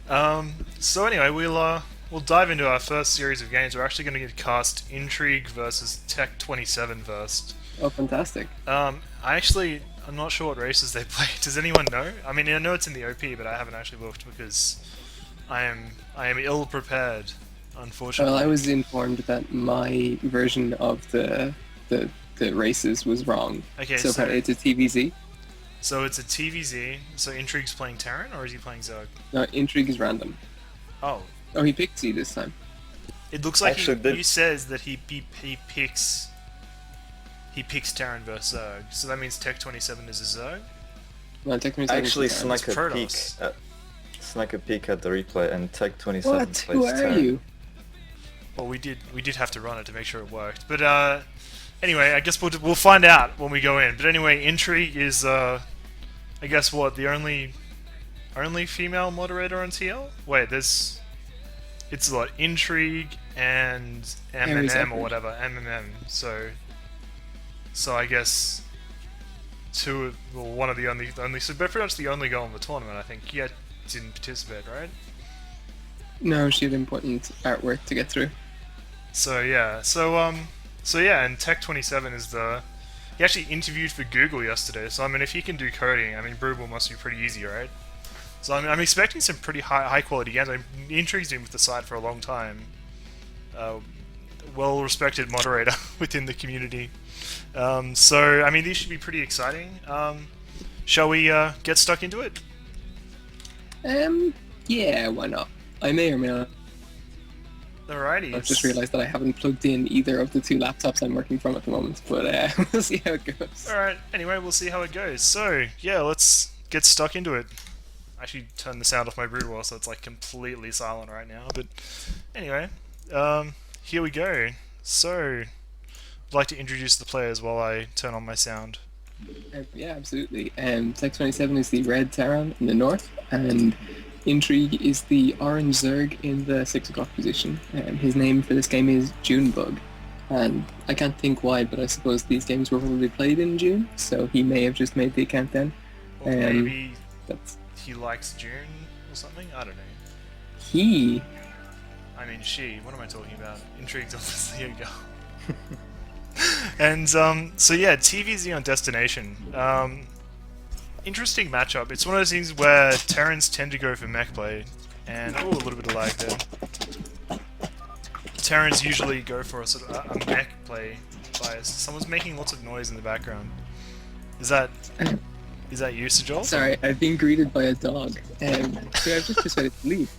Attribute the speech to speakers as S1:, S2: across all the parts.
S1: So anyway, we'll dive into our first series of games. We're actually going to cast Intrigue versus Tec27 first.
S2: Oh, fantastic.
S1: I'm not sure what races they play. Does anyone know? I mean, I know it's in the OP, but I haven't actually looked because I am ill prepared,
S2: Well, I
S1: unfortunately.
S2: was informed that my version of the races was wrong.
S1: Okay,
S2: So apparently it's a TVZ.
S1: it's a TVZ. So Intrigue's playing Terran, or is he playing Zerg?
S2: No, intrigue is random.
S1: Oh,
S2: Oh, he picked Z this time.
S1: it looks like
S3: Actually,
S1: he says that he picks Terran versus Zerg. So that means Tec27 is a Zerg.
S2: No, technically
S3: I
S2: seven
S3: actually
S2: Terran.
S1: It's
S3: snuck a peek
S1: Protoss.
S3: at the replay, and Tech27
S2: What? Who
S3: plays
S2: are
S3: Terran.
S2: you?
S1: Well, we did have to run it to make sure it worked. But anyway, I guess we'll find out when we go in. But anyway, Intrigue is I guess what the only female moderator on TL. Wait, it's what Intrigue and
S2: Aries
S1: MMM or
S2: Effort.
S1: whatever MMM. So I guess one of the only so pretty much the only goal in the tournament. I think yet didn't participate, right?
S2: No, she had important artwork to get through.
S1: So yeah, and Tech27 is the he actually interviewed for Google yesterday. So I mean, if he can do coding, I mean, Brewable must be pretty easy, right? So I'm expecting some pretty high quality games. I'm intrigued him with the site for a long time. Uh, well respected moderator within the community. So I mean, these should be pretty exciting. Shall we get stuck into it?
S2: Um, yeah, why not? I may or may not.
S1: Alrighty.
S2: I've just realised that I haven't plugged in either of the two laptops I'm working from at the moment, but we'll see how it goes.
S1: Alright, anyway, we'll see how it goes. So, yeah, let's get stuck into it. I actually turned the sound off my brood wall, so it's like completely silent right now. But anyway, here we go. So, I'd like to introduce the players while I turn on my sound.
S2: Yeah, absolutely. Tech27 is the red Terran in the north, and Intrigue is the orange Zerg in the 6 o'clock position. His name for this game is Junebug, and I can't think why, but I suppose these games were probably played in June, so he may have just made the account then.
S1: Or
S2: Um,
S1: maybe
S2: that's
S1: he likes June or something? I don't know.
S2: he.
S1: I mean, she. What am I talking about? Intrigue's obviously a girl. And so yeah, TVZ on Destination. Interesting matchup. It's one of those things where Terrans tend to go for mech play, and oh, a little bit of lag there. Terrans usually go for a sort of a mech play bias. Someone's making lots of noise in the background. Is that is that you, Sejol?
S2: Sorry, I've been greeted by a dog. So I've just decided to leave.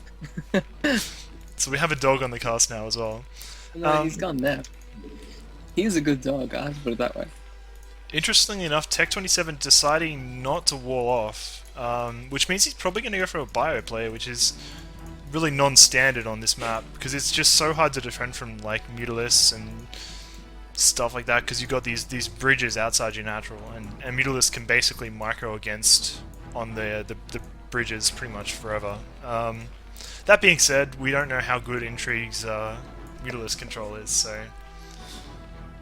S1: So we have a dog on the cast now as well.
S2: No, he's gone now. He's a good dog, I have to put it that way.
S1: Interestingly enough, Tech27 deciding not to wall off, which means he's probably going to go for a bio play, which is really non-standard on this map, because it's just so hard to defend from like Mutalisks and stuff like that, because you've got these bridges outside your natural, and Mutalisks can basically micro against on the bridges pretty much forever. That being said, we don't know how good Intrigue's Mutalisk control is, so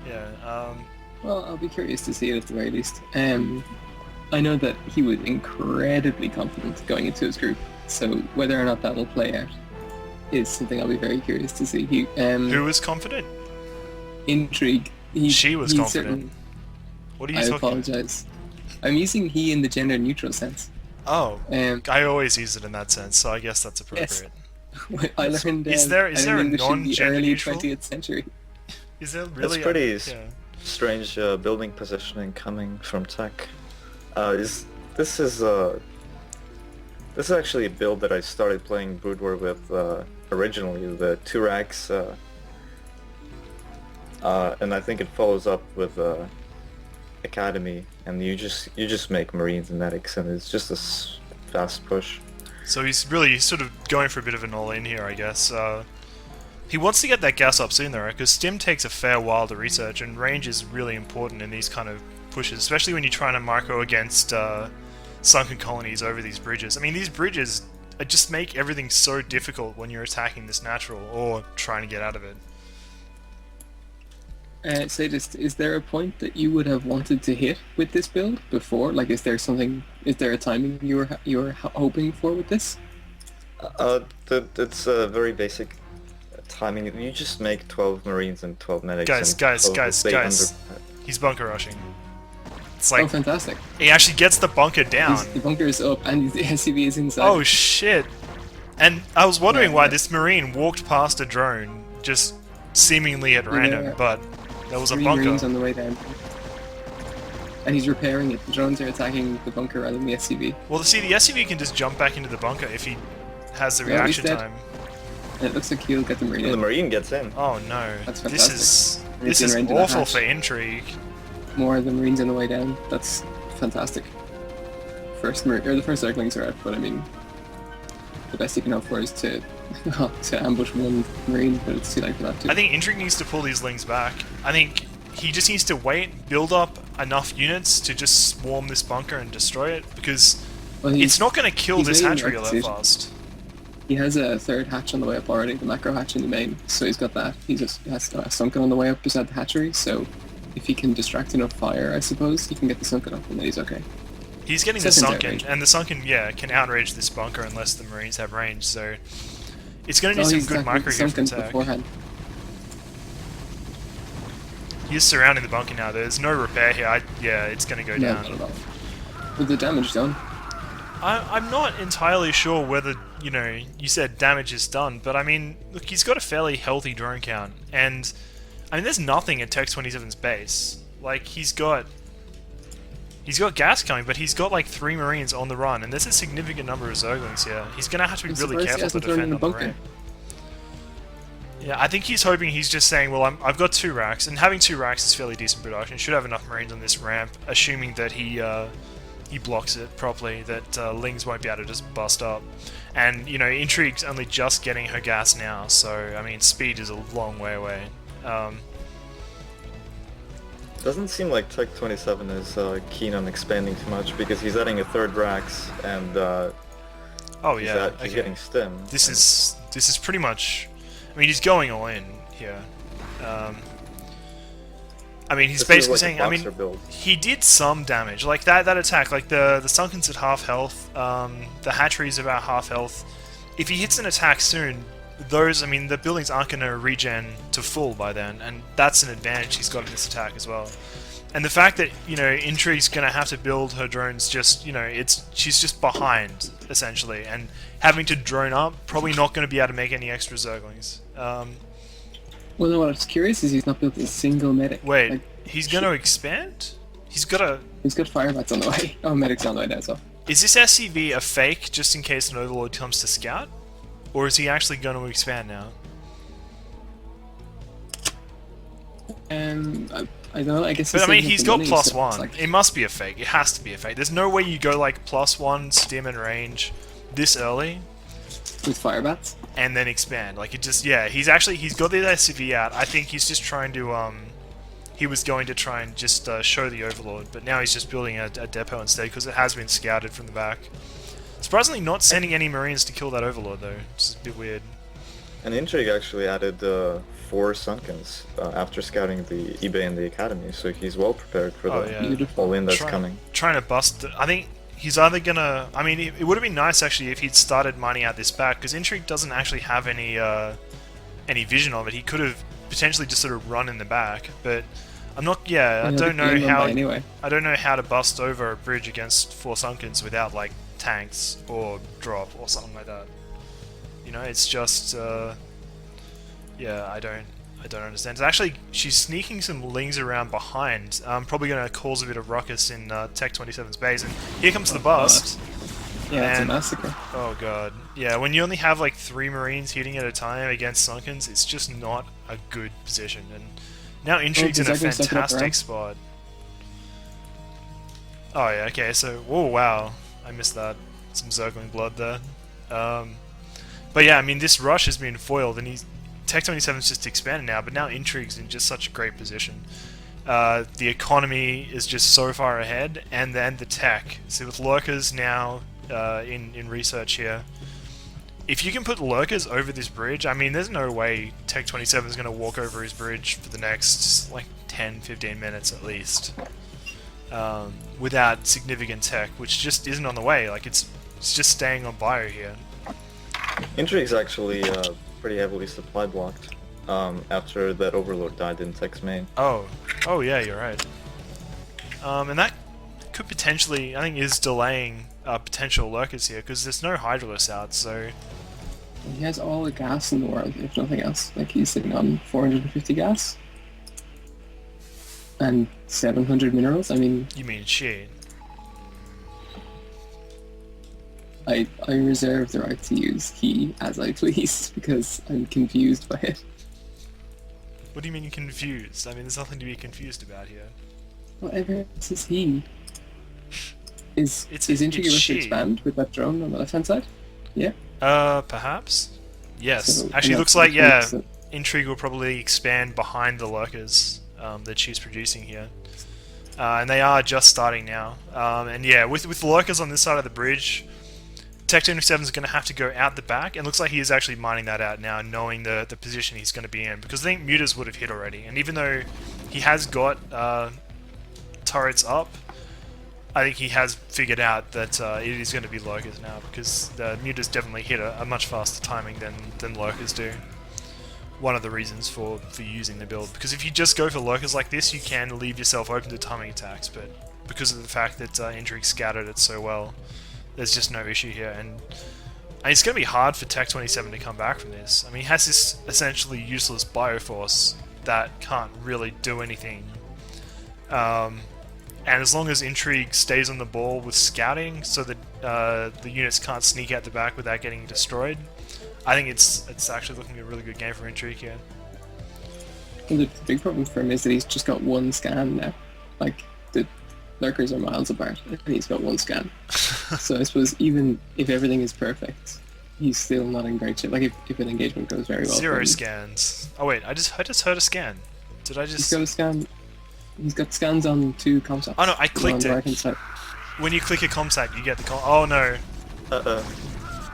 S1: yeah.
S2: Well, I'll be curious to see it at the very least. I know that he was incredibly confident going into his group, so whether or not that'll play out is something I'll be very curious to see.
S1: Who was confident?
S2: Intrigue.
S1: She was
S2: he
S1: confident. What are you
S2: I
S1: talking about?
S2: apologize. I'm using he in the gender neutral sense.
S1: Oh,
S2: Um,
S1: I always use it in that sense, so I guess that's
S2: yes,
S1: appropriate.
S2: I learned.
S1: Is there
S2: I
S1: a
S2: learned English in the
S1: non-gender
S2: early
S1: neutral?
S2: 20th century.
S1: Is there
S3: It's
S1: really?
S3: pretty
S1: Yeah.
S3: strange building positioning coming from Tech. Is this is uh, this is actually a build that I started playing Brood War with originally, the 2 racks, and I think it follows up with Academy, and you just make Marines and Medics, and it's just a fast push.
S1: So he's really sort of going for a bit of an all-in here, I guess. He wants to get that gas up soon, though, right? Because Stim takes a fair while to research, and range is really important in these kind of pushes, especially when you're trying to micro against sunken colonies over these bridges. I mean, these bridges just make everything so difficult when you're attacking this natural or trying to get out of it.
S2: Say just, is there a point that you would have wanted to hit with this build before? Like, is there a timing you were hoping for with this?
S3: It's a very basic timing. You just make 12 Marines and 12 medics.
S1: Guys,
S3: and
S1: guys,
S3: 12
S1: guys,
S3: stay
S1: guys.
S3: under-
S1: He's bunker rushing. It's
S2: Oh,
S1: like
S2: fantastic.
S1: he actually gets the bunker down.
S2: The bunker is up and the SCV is inside.
S1: Oh shit! And I was wondering
S2: Yeah,
S1: why
S2: yeah.
S1: this Marine walked past a drone just seemingly at random,
S2: Yeah.
S1: but there was a
S2: 3 Marines
S1: bunker.
S2: on the way down. And he's repairing it. The drones are attacking the bunker rather than the SCV.
S1: Well, see, the SUV can just jump back into the bunker if he has the
S2: Yeah, he's
S1: reaction
S2: dead.
S1: time.
S2: And it looks like he'll get the Marine
S3: And the
S2: in.
S3: Marine gets in.
S1: Oh no,
S2: That's
S1: this
S2: fantastic.
S1: is
S2: And he's
S1: this is
S2: gonna enter the
S1: awful
S2: hatch.
S1: for intrigue.
S2: More of the Marines on the way down. That's fantastic. The first Zerglings are out, but I mean, the best you can hope for is to to ambush one Marine, but it's too late for that too.
S1: I think intrigue needs to pull these lings back. I think he just needs to wait, build up enough units to just swarm this bunker and destroy it, because
S2: Well,
S1: it's not going to kill
S2: he's
S1: this
S2: made the
S1: hatchery
S2: right
S1: all that
S2: decision.
S1: fast.
S2: He has a third hatch on the way up already, the macro hatch in the main, so he's got that. He just has a sunken on the way up beside the hatchery, so if he can distract enough fire, I suppose, he can get the sunken up and then he's okay.
S1: He's getting the
S2: Second's
S1: sunken,
S2: outrage.
S1: and the sunken, yeah, can outrage this bunker unless the Marines have range, so it's going to need
S2: Oh,
S1: some
S2: he's
S1: good
S2: attacking
S1: micro
S2: the
S1: here from
S2: sunken
S1: attack.
S2: beforehand.
S1: He's surrounding the bunker now. There's no repair here. Yeah, it's going to go
S2: No,
S1: down.
S2: not at all. With the damage done.
S1: I'm not entirely sure whether, you know, you said damage is done, but I mean, look, he's got a fairly healthy drone count, and I mean, there's nothing at tec27's base. Like, he's got gas coming, but he's got like 3 Marines on the run, and there's a significant number of Zerglings here. He's gonna have to be
S2: I'm
S1: really
S2: surprised he
S1: careful to
S2: hasn't thrown in
S1: defend
S2: the
S1: on the
S2: bunker.
S1: ramp. Yeah, I think he's hoping he's just saying, well, I've got 2 racks, and having 2 racks is fairly decent production. Should have enough Marines on this ramp, assuming that he blocks it properly, that Lings won't be able to just bust up. And, you know, Intrigue's only just getting her gas now, so, I mean, speed is a long way away.
S3: Doesn't seem like tec27 is keen on expanding too much because he's adding a third racks and
S1: Oh
S3: he's,
S1: yeah,
S3: he's
S1: okay.
S3: getting stim.
S1: This is pretty much. I mean, he's going all in here. I mean, he's
S3: This is
S1: basically
S3: like a
S1: saying. I
S3: boxer
S1: mean,
S3: build.
S1: he did some damage, like that attack, like the sunken's at half health. The hatchery's about half health. If he hits an attack soon, those, I mean, the buildings aren't going to regen to full by then, and that's an advantage he's got in this attack as well. And the fact that, you know, Intrigue's going to have to build her drones just, you know, she's just behind, essentially, and having to drone up, probably not going to be able to make any extra Zerglings.
S2: Well, no, what's curious is he's not built a single medic.
S1: Wait,
S2: Like,
S1: he's going to expand? He's got a...
S2: he's got firebats on the way. Oh, medic's on the way down, so.
S1: Is this SCV a fake, just in case an Overlord comes to scout? Or is he actually going to expand now?
S2: I don't know, I guess
S1: But I mean,
S2: saving up
S1: he's
S2: the
S1: got
S2: money,
S1: plus
S2: so
S1: one.
S2: it's like-
S1: It must be a fake. It has to be a fake. There's no way you go like +1 stim and range this early
S2: with firebats.
S1: and then expand. Like, it just, yeah, he's got the SCV out. I think he's just trying to, he was going to try and just show the Overlord, but now he's just building a depot instead because it has been scouted from the back. Surprisingly not sending any Marines to kill that Overlord though, which is a bit weird.
S3: And Intrigue actually added 4 Sunkens after scouting the eBay and the Academy, so he's well prepared for
S1: Oh,
S3: the
S1: yeah.
S2: Beautiful.
S3: all-in that's coming.
S1: Trying to bust. I think he's either gonna. I mean, it would have been nice actually if he'd started mining out this back, because Intrigue doesn't actually have any vision of it. He could have potentially just sort of run in the back, but I'm not. Yeah, I don't know how.
S2: Anyway.
S1: I don't know how to bust over a bridge against 4 Sunkens without like tanks or drop or something like that. You know, it's just. Yeah, I don't understand. So actually, she's sneaking some Lings around behind. Probably going to cause a bit of ruckus in tec27's base. And here comes the bust.
S2: Yeah, it's a
S1: And-
S2: massacre.
S1: Oh god. Yeah, when you only have like 3 Marines hitting at a time against Sunkens, it's just not a good position. And now Intrigue's in a
S2: does that go suck it up
S1: fantastic
S2: around?
S1: spot. Oh yeah, okay, so, whoa, wow. I missed that. Some Zergling blood there. But yeah, I mean, this rush has been foiled, and tec27's just expanded now, but now Intrigue's in just such a great position. The economy is just so far ahead, and then the tech. So with lurkers now in research here, if you can put lurkers over this bridge, I mean, there's no way tec27 is going to walk over his bridge for the next like 10-15 minutes at least, without significant tech, which just isn't on the way. Like it's just staying on bio here.
S3: Intrigue's actually pretty heavily supply blocked after that Overlord died in Tech's main.
S1: Oh, oh yeah, you're right. And that could potentially, I think, is delaying potential lurkers here because there's no Hydralisk out. So
S2: He has all the gas in the world, if nothing else. Like, he's sitting on 450 gas and 700 minerals. I mean,
S1: you mean shit?
S2: I reserve the right to use he as I please because I'm confused by it.
S1: What do you mean you're confused? I mean, there's nothing to be confused about here.
S2: Whatever else is he. Is
S1: It's
S2: Intrigue about to
S1: she.
S2: expand with that drone on the left hand side? Yeah.
S1: Perhaps? Yes.
S2: So,
S1: Actually,
S2: and
S1: looks
S2: that's
S1: like,
S2: the
S1: yeah,
S2: point, so-
S1: Intrigue will probably expand behind the lurkers that she's producing here. And they are just starting now. And yeah, with the lurkers on this side of the bridge, tec27 is going to have to go out the back, and looks like he is actually mining that out now, knowing the position he's going to be in, because I think mutas would have hit already, and even though he has got turrets up, I think he has figured out that it is going to be lurkers now, because the mutas definitely hit a much faster timing than lurkers do. One of the reasons for using the build, because if you just go for lurkers like this, you can leave yourself open to timing attacks, but because of the fact that Intrigue scattered it so well, there's just no issue here, and it's going to be hard for tec27 to come back from this. I mean, he has this essentially useless Bioforce that can't really do anything. And as long as Intrigue stays on the ball with scouting, so that the units can't sneak out the back without getting destroyed, I think it's actually looking a really good game for Intrigue here.
S2: And the big problem for him is that he's just got one scan now. Like, the lurkers are miles apart, and he's got one scan. So I suppose even if everything is perfect, he's still not in great shape. Like, if an engagement goes very well.
S1: Zero
S2: for him,
S1: scans. Oh wait, I just heard a scan. Did I
S2: He's
S1: just...
S2: got a scan. He's got scans on 2 comsats.
S1: Oh no, I clicked
S2: on the
S1: it.
S2: right-hand side.
S1: When you click a comsat, you get the oh no.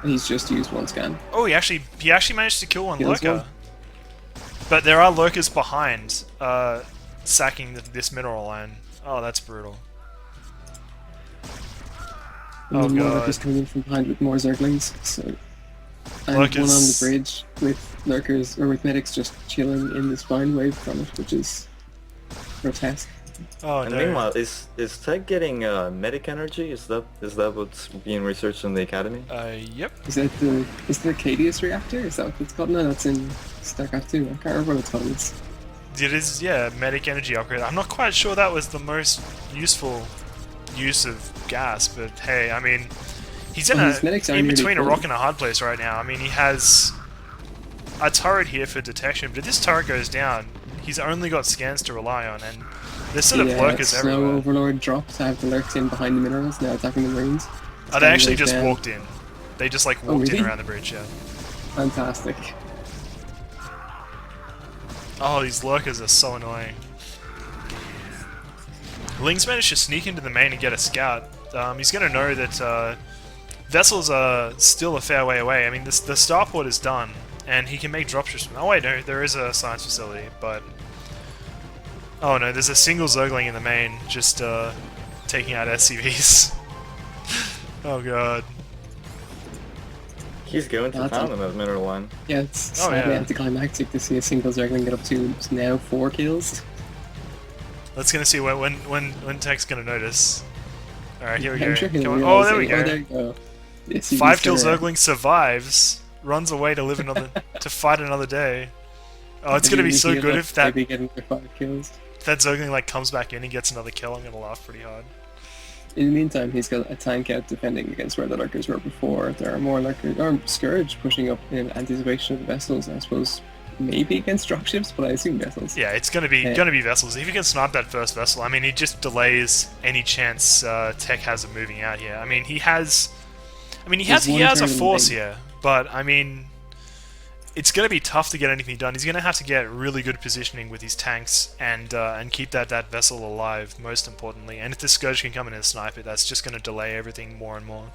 S2: And he's just used one scan.
S1: Oh, he actually managed to kill one
S2: Kills
S1: lurker.
S2: one.
S1: But there are lurkers behind, sacking this mineral line. Oh, that's brutal.
S2: And
S1: Oh
S2: then more
S1: god.
S2: lurkers coming in from behind with more zerglings. So, and
S1: Lurkers-
S2: one on the bridge with lurkers or with medics just chilling in the spine wave from it, which is grotesque.
S1: Oh
S3: And
S1: no.
S3: meanwhile, is Tech getting medic energy? Is that what's being researched in the academy?
S1: Yep.
S2: Is that the Cadius reactor? Is that what it's called? No, that's in StarCraft 2. I can't remember what it's called.
S1: It is, yeah, medic energy upgrade. I'm not quite sure that was the most useful use of gas, but hey, I mean, he's in,
S2: Well, his medics are
S1: in
S2: really
S1: between a
S2: cool.
S1: rock and a hard place right now. I mean, he has a turret here for detection, but if this turret goes down, he's only got scans to rely on, and there's sort of lurkers
S2: Snow
S1: everywhere.
S2: Overlord dropped to have the lurks in behind the minerals, now attacking the marines.
S1: Oh, they actually
S2: Goes
S1: just
S2: down.
S1: walked in. They just like walked in
S2: really?
S1: around the bridge, yeah.
S2: Fantastic.
S1: Oh, these lurkers are so annoying. Ling's managed to sneak into the main and get a scout. He's going to know that vessels are still a fair way away. I mean, the starport is done, and he can make dropships. Oh wait, no, there is a science facility, but... Oh no, there's a single Zergling in the main, just taking out SCVs. Oh god.
S3: He's going to
S2: That's
S3: town
S2: a-
S3: on that mineral line.
S2: Yeah, it's
S1: Oh,
S2: slightly
S1: yeah.
S2: anticlimactic to see a single Zergling get up to now 4 kills.
S1: Let's gonna see when Tech's gonna notice. Alright, here we
S2: I'm
S1: go.
S2: sure he'll
S1: Come on. Oh,
S2: realise
S1: there we
S2: it.
S1: go.
S2: Oh, there you go. Yes, he
S1: 5
S2: used
S1: kill
S2: to,
S1: Zergling survives, runs away to live another to fight another day. Oh, it's gonna be so good if that
S2: Maybe getting for 5 kills.
S1: Zergling like comes back in and gets another kill. I'm gonna laugh pretty hard.
S2: In the meantime, he's got a tank out defending against where the lurkers were before. There are more lurkers, or Scourge pushing up in anticipation of the vessels, I suppose. Maybe against dropships, but I assume vessels.
S1: Yeah, it's gonna be vessels. If you can snipe that first vessel, I mean, it just delays any chance Tech has of moving out here. I mean, he has
S2: There's
S1: he
S2: one
S1: has a
S2: turn in
S1: force
S2: the
S1: here, but I mean, it's gonna be tough to get anything done. He's gonna have to get really good positioning with his tanks and keep that vessel alive, most importantly. And if the Scourge can come in and snipe it, that's just gonna delay everything more and more.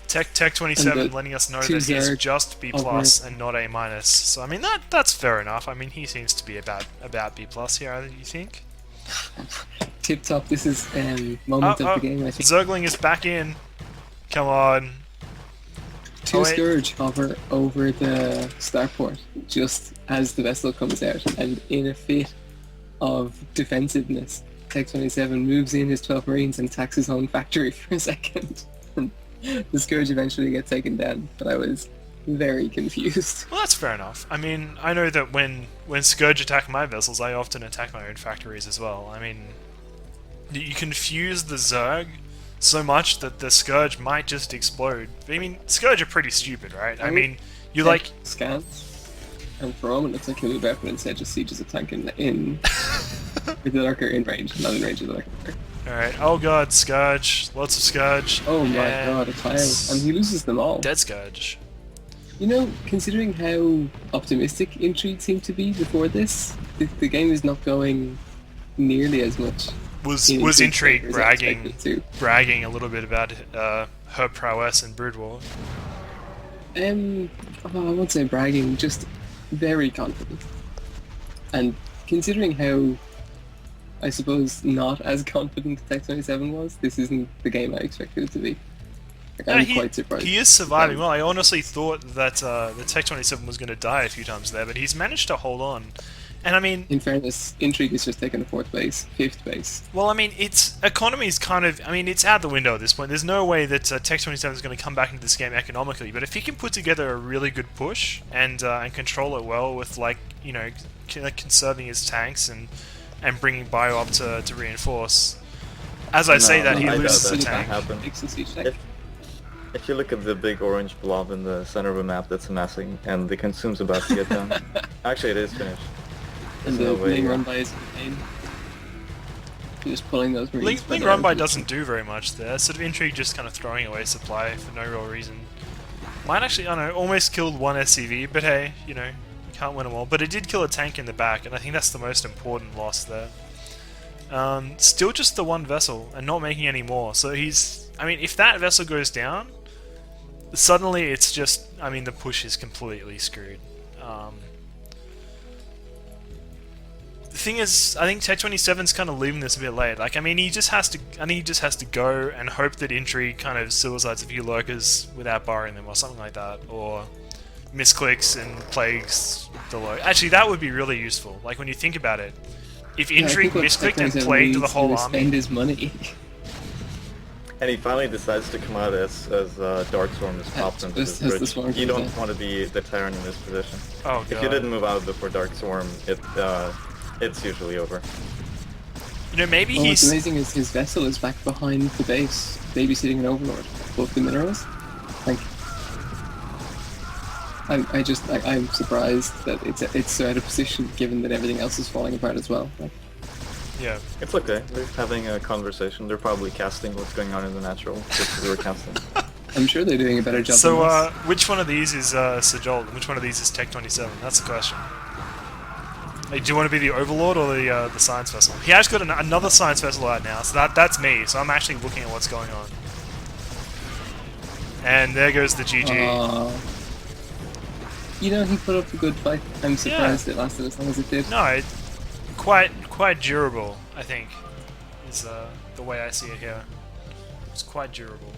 S1: tec27
S2: And the
S1: letting us know
S2: two
S1: that he's
S2: Zerg
S1: just B plus and not A minus. So I mean that's fair enough. I mean he seems to be about B plus here. You think?
S2: Tip top. This is moment of the game. I think.
S1: Zergling is back in. Come on.
S2: Two
S1: Oh, wait.
S2: Scourge hover over the starport just as the vessel comes out, and in a fit of defensiveness, tec27 moves in his 12 Marines and attacks his own factory for a second. The Scourge eventually gets taken down, but I was very confused.
S1: Well, that's fair enough. I mean, I know that when Scourge attack my vessels, I often attack my own factories as well. I mean, you confuse the Zerg so much that the Scourge might just explode. I mean, Scourge are pretty stupid, right? I mean, you like...
S2: Scans, and for a moment it looks like he'll move out, but instead just sieges a tank in with the lurker in range, not in range of the lurker.
S1: Alright, oh god, Scourge. Lots of Scourge.
S2: Oh my god, a tile. And he loses them all.
S1: Dead Scourge.
S2: You know, considering how optimistic Intrigue seemed to be before this, the game is not going nearly as much.
S1: Was Intrigue bragging a little bit about her prowess in Brood War?
S2: I won't say bragging, just very confident. And considering how, I suppose, not as confident tec27 was, this isn't the game I expected it to be. Like, I'm quite surprised.
S1: He is surviving well. I honestly thought that the tec27 was going to die a few times there, but he's managed to hold on. And I mean,
S2: in fairness, Intrigue is just taking a 4th base, 5th base.
S1: Well, I mean, its economy is kind of... I mean, it's out the window at this point. There's no way that tec27 is going to come back into this game economically. But if he can put together a really good push and control it well with, like, you know, conserving his tanks and bringing Bio up to reinforce. As I say that, he loses the tank.
S3: If you look at the big orange blob in the center of the map that's amassing, and the consume's about to get done. Actually, it is finished.
S2: And the Ling run by is insane. You're just pulling those Marines.
S1: Ling run by doesn't do very much there. Sort of Intrigue just kind of throwing away supply for no real reason. Might actually, I don't know, almost killed one SCV, but hey, you know, you can't win them all. But it did kill a tank in the back, and I think that's the most important loss there. Still just the one vessel, and not making any more. So he's, I mean, if that vessel goes down, suddenly it's just, I mean, the push is completely screwed. The thing is, I think tec27's kind of leaving this a bit late. Like, I mean, he just has to. I think he just has to go and hope that Intrigue kind of suicides a few lurkers without barring them, or something like that, or misclicks and plagues the lurker. Actually, that would be really useful. Like, when you think about it, if Intrigue misclicked and plagued the whole army,
S2: spend his money.
S3: And he finally decides to come out as Darkstorm is popped into this bridge. You don't want to be the Terran in this position.
S1: Oh god.
S3: If you didn't move out before Darkstorm, it's usually over.
S1: You know, maybe
S2: what's amazing is his vessel is back behind the base, babysitting an Overlord. Both the minerals. Like, I'm surprised that it's so out of position, given that everything else is falling apart as well. Like,
S1: yeah.
S3: It's okay. They're having a conversation. They're probably casting what's going on in the natural, just as they were casting.
S2: I'm sure they're doing a better job
S1: so,
S2: than us.
S1: which one of these is Sajol, and which one of these is tec27? That's the question. Like, do you want to be the Overlord or the Science Vessel? He actually got another Science Vessel out now, so that's me, so I'm actually looking at what's going on. And there goes the GG.
S2: You know, he put up a good fight. I'm surprised it lasted as long as it did.
S1: No, quite durable, I think, is the way I see it here. It's quite durable.